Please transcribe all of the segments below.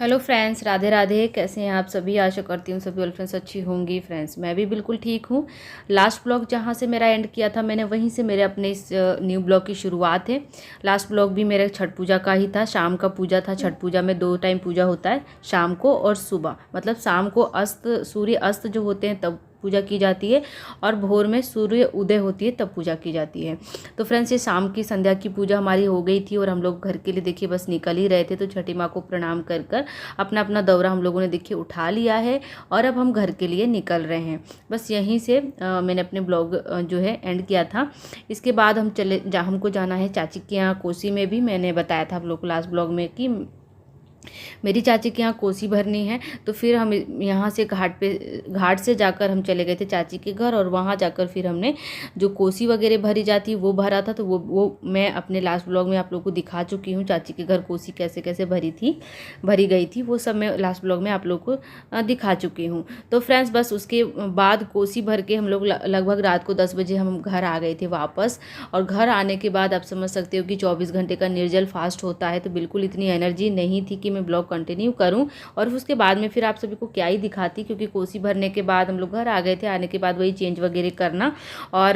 Hello friends, Radhe Radhe. कैसे हैं आप सभी? आशा करती हूँ सभी ऑल फ्रेंड्स अच्छी होंगी। फ्रेंड्स, मैं भी बिल्कुल ठीक हूँ। लास्ट ब्लॉग जहाँ से मेरा एंड किया था मैंने, वहीं से मेरे अपने इस न्यू ब्लॉग की शुरुआत है। लास्ट ब्लॉग भी मेरे छठ पूजा का ही था। शाम का पूजा था। छठ पूजा में 2 टाइम पूजा होता है, शाम को और सुबह। मतलब शाम को सूर्य अस्त जो होते हैं तब पूजा की जाती है, और भोर में सूर्य उदय होती है तब पूजा की जाती है। तो फ्रेंड्स, ये शाम की संध्या की पूजा हमारी हो गई थी और हम लोग घर के लिए देखिए बस निकल ही रहे थे। तो छठी माँ को प्रणाम कर कर अपना अपना दौरा हम लोगों ने देखिए उठा लिया है और अब हम घर के लिए निकल रहे हैं। बस यहीं से मैंने अपने ब्लॉग जो है एंड किया था। इसके बाद हमको जाना है चाची के यहाँ कोसी में। भी मैंने बताया था आप लोग को लास्ट ब्लॉग में कि मेरी चाची के यहाँ कोसी भरनी है। तो फिर हम यहाँ से घाट से जाकर हम चले गए थे चाची के घर, और वहाँ जाकर फिर हमने जो कोसी वगैरह भरी जाती वो भरा था। तो वो मैं अपने लास्ट ब्लॉग में आप लोगों को दिखा चुकी हूँ। चाची के घर कोसी कैसे कैसे भरी गई थी, वो सब मैं लास्ट ब्लॉग में आप लोग को दिखा चुकी हूँ। तो फ्रेंड्स, बस उसके बाद कोसी भर के हम लोग लगभग रात को 10 बजे हम घर आ गए थे वापस। और घर आने के बाद आप समझ सकते हो कि 24 घंटे का निर्जल फास्ट होता है, तो बिल्कुल इतनी एनर्जी नहीं थी कि मैं ब्लॉग कंटिन्यू करूं। और उसके बाद में फिर आप सभी को क्या ही दिखाती, क्योंकि कोसी भरने के बाद हम लोग घर आ गए थे। आने के बाद वही चेंज वगैरह करना और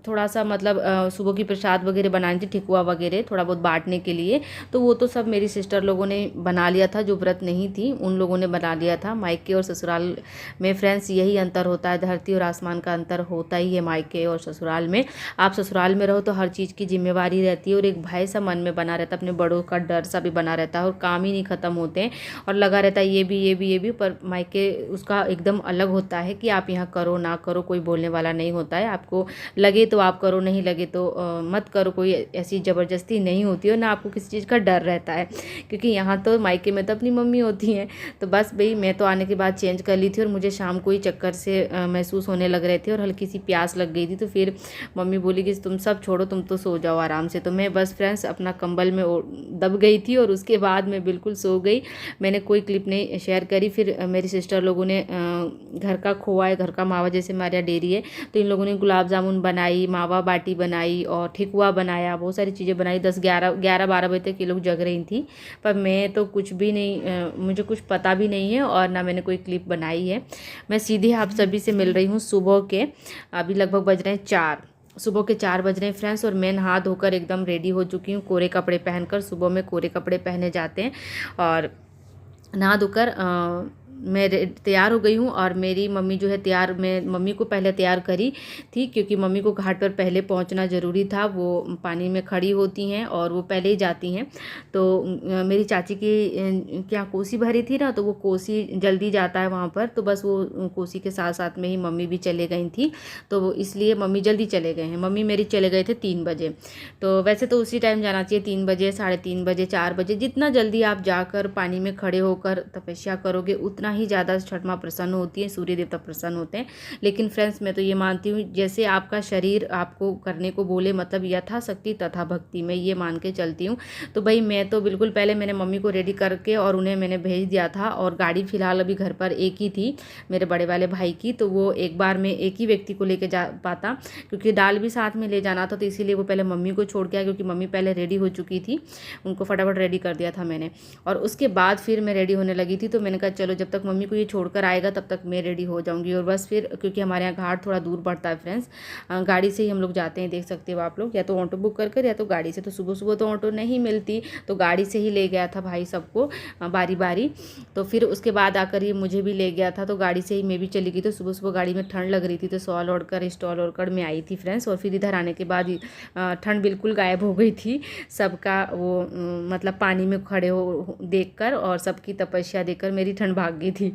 थोड़ा सा मतलब सुबह की प्रसाद वगैरह बनानी थी, ठेकुआ वगैरह थोड़ा बहुत बांटने के लिए। तो वो तो सब मेरी सिस्टर लोगों ने बना लिया था, जो व्रत नहीं थी उन लोगों ने बना लिया था। मायके और ससुराल में फ्रेंड्स यही अंतर होता है, धरती और आसमान का अंतर होता ही है मायके और ससुराल में। आप ससुराल में रहो तो हर चीज़ की जिम्मेवारी रहती है और एक भय सा मन में बना रहता है, अपने बड़ों का डर सा भी बना रहता है और काम ही नहीं खत्म होते हैं और लगा रहता है ये भी। पर मायके उसका एकदम अलग होता है कि आप यहाँ करो ना करो कोई बोलने वाला नहीं होता है। आपको लगे तो आप करो, नहीं लगे तो मत करो। कोई ऐसी ज़बरदस्ती नहीं होती है, ना आपको किसी चीज़ का डर रहता है, क्योंकि यहाँ तो मायके में तो अपनी मम्मी होती हैं। तो बस भाई, मैं तो आने के बाद चेंज कर ली थी और मुझे शाम को ही चक्कर से महसूस होने लग रहे थे और हल्की सी प्यास लग गई थी। तो फिर मम्मी बोली कि तुम सब छोड़ो, तुम तो सो जाओ आराम से। तो मैं बस फ्रेंड्स अपना कंबल में दब गई थी और उसके बाद मैं बिल्कुल सो गई। मैंने कोई क्लिप नहीं शेयर करी। फिर मेरी सिस्टर लोगों ने घर का खोआ है, घर का मावा, जैसे हमारे यहाँ डेयरी है, तो इन लोगों ने गुलाब जामुन बनाई, मावा बाटी बनाई और ठेकुआ बनाया, बहुत सारी चीज़ें बनाई। 10-11-12 बजे तक ये लोग जग रही थी। पर मैं तो कुछ भी नहीं, मुझे कुछ पता भी नहीं है और ना मैंने कोई क्लिप बनाई है। मैं सीधे आप सभी से मिल रही हूँ सुबह के। अभी लगभग बज रहे हैं 4, सुबह के 4 बज रहे हैं फ्रेंड्स, और मैं नहा धोकर एकदम रेडी हो चुकी हूँ कोरे कपड़े पहनकर। सुबह में कोरे कपड़े पहने जाते हैं और नहा धोकर मैं तैयार हो गई हूँ। और मेरी मम्मी जो है तैयार, मैं मम्मी को पहले तैयार करी थी, क्योंकि मम्मी को घाट पर पहले पहुँचना ज़रूरी था। वो पानी में खड़ी होती हैं और वो पहले ही जाती हैं। तो मेरी चाची की क्या कोसी भरी थी ना, तो वो कोसी जल्दी जाता है वहाँ पर। तो बस वो कोसी के साथ साथ में ही मम्मी भी चले गई थी, तो इसलिए मम्मी जल्दी चले गए हैं। मम्मी मेरी चले गए थे 3 बजे। तो वैसे तो उसी टाइम जाना चाहिए, 3 बजे, 3:30 बजे, 4 बजे। जितना जल्दी आप जाकर पानी में खड़े होकर तपस्या करोगे उतना ही ज़्यादा छठ माँ प्रसन्न होती है, सूर्य देवता प्रसन्न होते हैं। लेकिन फ्रेंड्स, मैं तो ये मानती हूँ जैसे आपका शरीर आपको करने को बोले, मतलब यथाशक्ति तथा भक्ति, मैं ये मान के चलती हूँ। तो भाई मैं तो बिल्कुल पहले मैंने मम्मी को रेडी करके और उन्हें मैंने भेज दिया था। और गाड़ी फिलहाल अभी घर पर एक ही थी, मेरे बड़े वाले भाई की। तो वो एक बार में एक ही व्यक्ति को लेके जा पाता, क्योंकि दाल भी साथ में ले जाना था। तो इसीलिए वो पहले मम्मी को छोड़ के आया, क्योंकि मम्मी पहले रेडी हो चुकी थी, उनको फटाफट रेडी कर दिया था मैंने। और उसके बाद फिर मैं रेडी होने लगी थी। तो मैंने कहा चलो जब तक मम्मी को ये छोड़कर आएगा तब तक मैं रेडी हो जाऊंगी। और बस फिर, क्योंकि हमारे यहाँ घाट थोड़ा दूर पड़ता है फ्रेंड्स, गाड़ी से ही हम लोग जाते हैं, देख सकते हो आप लोग, या तो ऑटो बुक कर या तो गाड़ी से। तो सुबह सुबह तो ऑटो नहीं मिलती, तो गाड़ी से ही ले गया था भाई सबको बारी बारी। तो फिर उसके बाद आकर ये मुझे भी ले गया था, तो गाड़ी से ही मैं भी चली गई। तो सुबह सुबह गाड़ी में ठंड लग रही थी, तो शॉल ओढ़कर स्टॉल ओढ़कर मैं आई थी फ्रेंड्स। और फिर इधर आने के बाद ठंड बिल्कुल गायब हो गई थी। सबका वो मतलब पानी में खड़े हो देखकर और सबकी तपस्या देखकर मेरी ठंड भाग गई थी।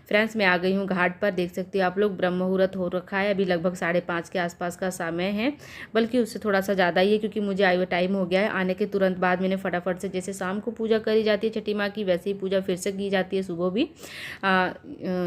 फ्रेंड्स, मैं आ गई हूँ घाट पर, देख सकते हो आप लोग। ब्रह्म मुहूर्त हो रखा है, अभी लगभग 5:30 के आसपास का समय है, बल्कि उससे थोड़ा सा ज़्यादा ही है, क्योंकि मुझे आए हुए टाइम हो गया है। आने के तुरंत बाद मैंने फटाफट से, जैसे शाम को पूजा करी जाती है छठी माँ की, वैसे ही पूजा फिर से की जाती है सुबह भी।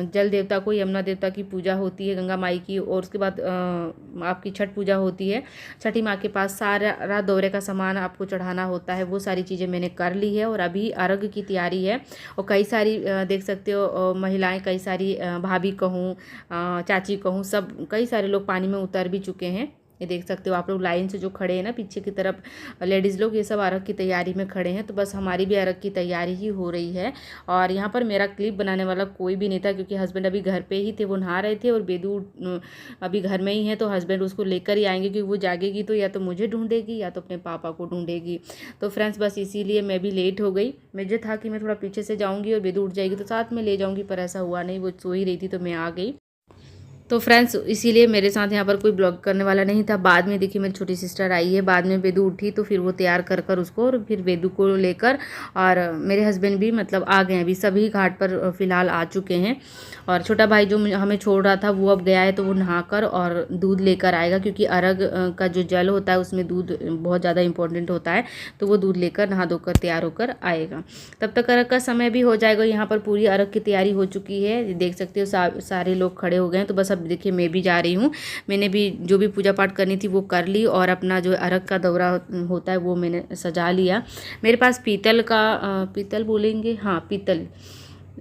जल देवता को, यमुना देवता की पूजा होती है, गंगा माई की, और उसके बाद आपकी छठ पूजा होती है। छठी माँ के पास सारा दौरे का सामान आपको चढ़ाना होता है, वो सारी चीज़ें मैंने कर ली है। और अभी अर्घ की तैयारी है, और कई सारी देख सकते हो महिलाएं, कई सारी भाभी कहूँ, चाची कहूँ, सब कई सारे लोग पानी में उतर भी चुके हैं। ये देख सकते हो आप लोग लाइन से जो खड़े हैं ना पीछे की तरफ लेडीज़ लोग, ये सब अर्घ की तैयारी में खड़े हैं। तो बस हमारी भी अर्घ की तैयारी ही हो रही है। और यहाँ पर मेरा क्लिप बनाने वाला कोई भी नहीं था, क्योंकि हस्बैंड अभी घर पे ही थे, वो नहा रहे थे और बेदू अभी घर में ही है। तो हस्बैंड उसको लेकर ही आएंगे, क्योंकि वो जागेगी तो या तो मुझे ढूंढेगी या तो अपने पापा को ढूंढेगी। तो फ्रेंड्स बस इसीलिए मैं भी लेट हो गई। मुझे था कि मैं थोड़ा पीछे से जाऊँगी और बेदू उठ जाएगी तो साथ में ले जाऊँगी, पर ऐसा हुआ नहीं, वो सो ही रही थी तो मैं आ गई। तो फ्रेंड्स इसीलिए मेरे साथ यहाँ पर कोई ब्लॉग करने वाला नहीं था। बाद में देखिए मेरी छोटी सिस्टर आई है, बाद में बेदू उठी तो फिर वो तैयार कर कर उसको, और फिर बेदू को लेकर, और मेरे हस्बैंड भी मतलब आ गए हैं, अभी सभी घाट पर फ़िलहाल आ चुके हैं। और छोटा भाई जो हमें छोड़ रहा था वो अब गया है, तो वो नहाकर और दूध लेकर आएगा, क्योंकि अर्घ का जो जल होता है उसमें दूध बहुत ज़्यादा इंपॉर्टेंट होता है। तो वो दूध लेकर नहा धोकर तैयार होकर आएगा। तब तक अर्घ का समय भी हो जाएगा। यहाँ पर पूरी अर्घ की तैयारी हो चुकी है, देख सकते हो सारे लोग खड़े हो गए हैं। तो बस अब देखिए मैं भी जा रही हूँ। मैंने भी जो भी पूजा पाठ करनी थी वो कर ली, और अपना जो अर्घ का दौरा होता है वो मैंने सजा लिया। मेरे पास पीतल का पीतल बोलेंगे, हाँ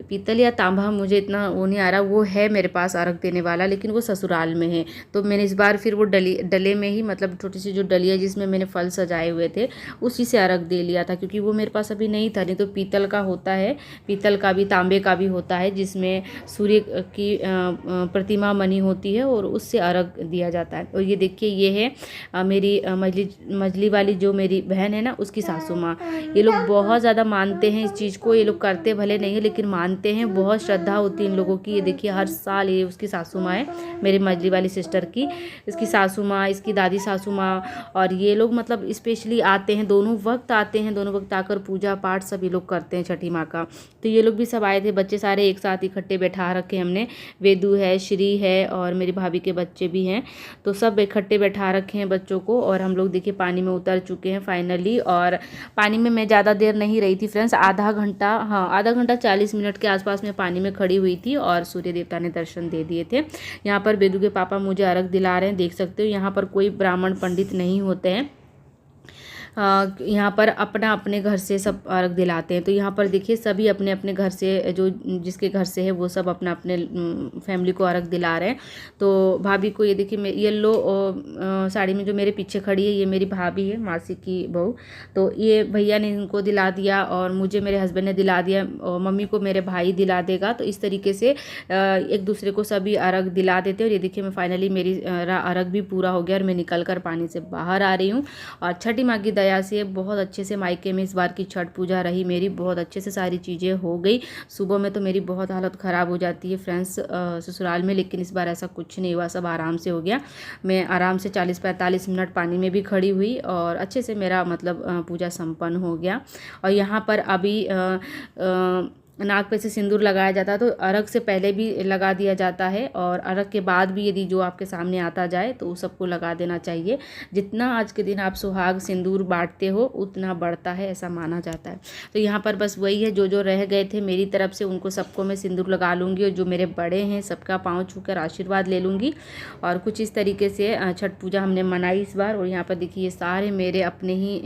पीतल या तांबा, मुझे इतना वो नहीं आ रहा, वो है मेरे पास अर्घ देने वाला, लेकिन वो ससुराल में है। तो मैंने इस बार फिर वो डले में ही, मतलब छोटी सी जो डलिया जिसमें मैंने फल सजाए हुए थे उसी से अर्घ दे लिया था, क्योंकि वो मेरे पास अभी नहीं था। नहीं तो पीतल का होता है, पीतल का भी तांबे का भी होता है, जिसमें सूर्य की प्रतिमा बनी होती है और उससे अर्घ दिया जाता है। और ये देखिए ये है मेरी मजली वाली जो मेरी बहन है ना, उसकी सासू माँ। ये लोग बहुत ज़्यादा मानते हैं इस चीज़ को। ये लोग करते भले नहीं है लेकिन मानते हैं, बहुत श्रद्धा होती है इन लोगों की। ये देखिए हर साल ये उसकी सासू माँ है, मेरी मजली वाली सिस्टर की, इसकी सासू माँ, इसकी दादी सासू माँ, और ये लोग मतलब स्पेशली आते हैं, दोनों वक्त आते हैं, दोनों वक्त आकर पूजा पाठ सभी लोग करते हैं छठी माँ का। तो ये लोग भी सब आए थे, बच्चे सारे एक साथ इकट्ठे बैठा रखे हमने। वेदू है, श्री है, और मेरी भाभी के बच्चे भी हैं। तो सब इकट्ठे बैठा रखे हैं बच्चों को। और हम लोग देखिए पानी में उतर चुके हैं फाइनली। और पानी में मैं ज़्यादा देर नहीं रही थी फ्रेंड्स, आधा घंटा 40 मिनट के आसपास में पानी में खड़ी हुई थी, और सूर्य देवता ने दर्शन दे दिए थे। यहाँ पर बेदू के पापा मुझे अर्घ दिला रहे हैं, देख सकते हो। यहाँ पर कोई ब्राह्मण पंडित नहीं होते हैं, यहाँ पर अपना अपने घर से सब अर्घ दिलाते हैं। तो यहाँ पर देखिए सभी अपने अपने घर से, जो जिसके घर से है वो सब अपना अपने फैमिली को अर्घ दिला रहे हैं। तो भाभी को ये देखिए येलो साड़ी में जो मेरे पीछे खड़ी है, ये मेरी भाभी है, मासी की बहू। तो ये भैया ने इनको दिला दिया, और मुझे मेरे हस्बैंड ने दिला दिया, और मम्मी को मेरे भाई दिला देगा। तो इस तरीके से एक दूसरे को सभी अर्घ दिला देते हैं। और ये देखिए मैं फाइनली मेरी अर्घ भी पूरा हो गया, और मैं निकल कर पानी से बाहर आ रही हूँ। और छठी माँ की दया से बहुत अच्छे से मायके में इस बार की छठ पूजा रही मेरी, बहुत अच्छे से सारी चीज़ें हो गई। सुबह में तो मेरी बहुत हालत ख़राब हो जाती है फ्रेंड्स ससुराल में, लेकिन इस बार ऐसा कुछ नहीं हुआ, सब आराम से हो गया। मैं आराम से 40-45 मिनट पानी में भी खड़ी हुई, और अच्छे से मेरा मतलब पूजा संपन्न हो गया। और यहाँ पर अभी नाक पे से सिंदूर लगाया जाता है, तो अर्घ से पहले भी लगा दिया जाता है, और अर्घ के बाद भी यदि जो आपके सामने आता जाए तो उस सबको लगा देना चाहिए। जितना आज के दिन आप सुहाग सिंदूर बांटते हो उतना बढ़ता है, ऐसा माना जाता है। तो यहाँ पर बस वही है, जो जो रह गए थे मेरी तरफ से उनको सबको मैं सिंदूर लगा लूँगी, और जो मेरे बड़े हैं सबका पाँव छूकर आशीर्वाद ले लूँगी। और कुछ इस तरीके से छठ पूजा हमने मनाई इस बार। और यहाँ पर देखिए सारे मेरे अपने ही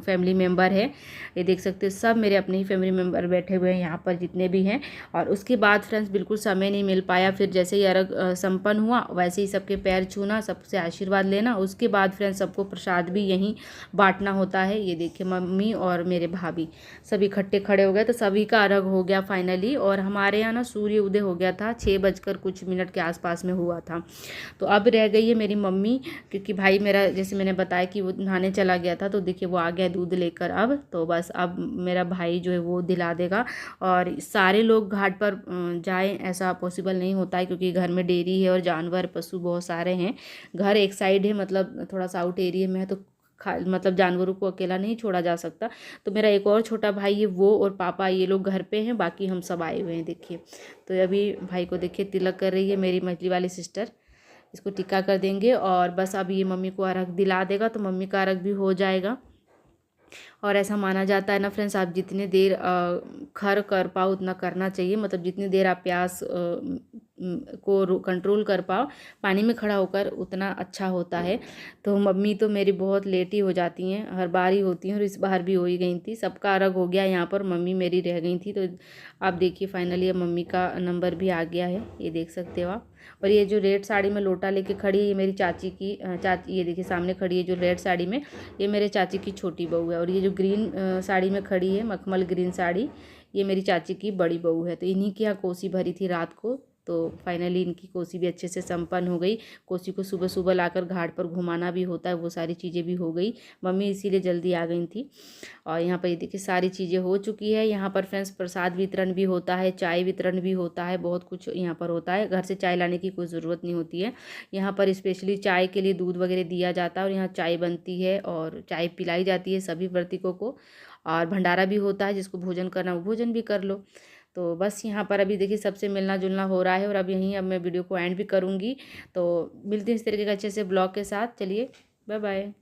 फैमिली मेम्बर है, ये देख सकते हो, सब मेरे अपने ही फैमिली मेम्बर बैठे हुए हैं यहाँ पर जितने भी हैं। और उसके बाद फ्रेंड्स बिल्कुल समय नहीं मिल पाया, फिर जैसे ही अर्घ संपन्न हुआ वैसे ही सबके पैर छूना, सबसे आशीर्वाद लेना। उसके बाद फ्रेंड्स सबको प्रसाद भी यहीं बांटना होता है। ये देखिए मम्मी और मेरे भाभी सभी इकट्ठे खड़े हो गए, तो सभी का अर्घ हो गया फाइनली। और हमारे यहाँ ना सूर्य उदय हो गया था, 6 बजकर कुछ मिनट के आसपास में हुआ था। तो अब रह गई है मेरी मम्मी, क्योंकि भाई मेरा जैसे मैंने बताया कि वो नहाने चला गया था, तो देखिए वो आ गया दूध लेकर। अब तो बस अब मेरा भाई जो है वो दिला देगा। और सारे लोग घाट पर जाएं ऐसा पॉसिबल नहीं होता है, क्योंकि घर में डेयरी है और जानवर पशु बहुत सारे हैं। घर एक साइड है, मतलब थोड़ा सा आउट एरिया में है, तो मतलब जानवरों को अकेला नहीं छोड़ा जा सकता। तो मेरा एक और छोटा भाई है, वो और पापा ये लोग घर पे हैं, बाकी हम सब आए हुए हैं देखिए। तो अभी भाई को देखिए तिलक कर रही है मेरी मछली वाली सिस्टर, इसको टिक्का कर देंगे। और बस अब ये मम्मी को अर्घ दिला देगा, तो मम्मी का अर्घ भी हो जाएगा। और ऐसा माना जाता है ना फ्रेंड्स, आप जितने देर खर कर पाओ उतना करना चाहिए, मतलब जितनी देर आप प्यास को कंट्रोल कर पाओ, पानी में खड़ा होकर उतना अच्छा होता है। तो मम्मी तो मेरी बहुत लेट ही हो जाती हैं, हर बार ही होती हैं और इस बार भी हो ही गई थी। सबका अर्घ हो गया यहाँ पर, मम्मी मेरी रह गई थी। तो आप देखिए फाइनली अब मम्मी का नंबर भी आ गया है, ये देख सकते हो आप। और ये जो रेड साड़ी में लोटा लेके खड़ी है, ये मेरी चाची की चाची, ये देखिए सामने खड़ी है जो रेड साड़ी में, ये मेरे चाची की छोटी बहू है। और ये जो ग्रीन साड़ी में खड़ी है, मखमल ग्रीन साड़ी, ये मेरी चाची की बड़ी बहू है। तो इन्हीं के यहाँ कोसी भरी थी रात को। तो फाइनली इनकी कोसी भी अच्छे से संपन्न हो गई। कोसी को सुबह सुबह लाकर घाट पर घुमाना भी होता है, वो सारी चीज़ें भी हो गई। मम्मी इसीलिए जल्दी आ गई थी। और यहाँ पर ये देखिए सारी चीज़ें हो चुकी है। यहाँ पर फ्रेंड्स प्रसाद वितरण भी होता है, चाय वितरण भी होता है, बहुत कुछ यहाँ पर होता है। घर से चाय लाने की कोई ज़रूरत नहीं होती है। यहाँ पर स्पेशली चाय के लिए दूध वगैरह दिया जाता है और यहाँ चाय बनती है और चाय पिलाई जाती है सभी व्रतिकों को। और भंडारा भी होता है, जिसको भोजन करना वो भोजन भी कर लो। तो बस यहाँ पर अभी देखिए सबसे मिलना जुलना हो रहा है। और अब यहीं अब मैं वीडियो को एंड भी करूँगी। तो मिलती हूँ इस तरीके के अच्छे से ब्लॉग के साथ। चलिए बाय बाय।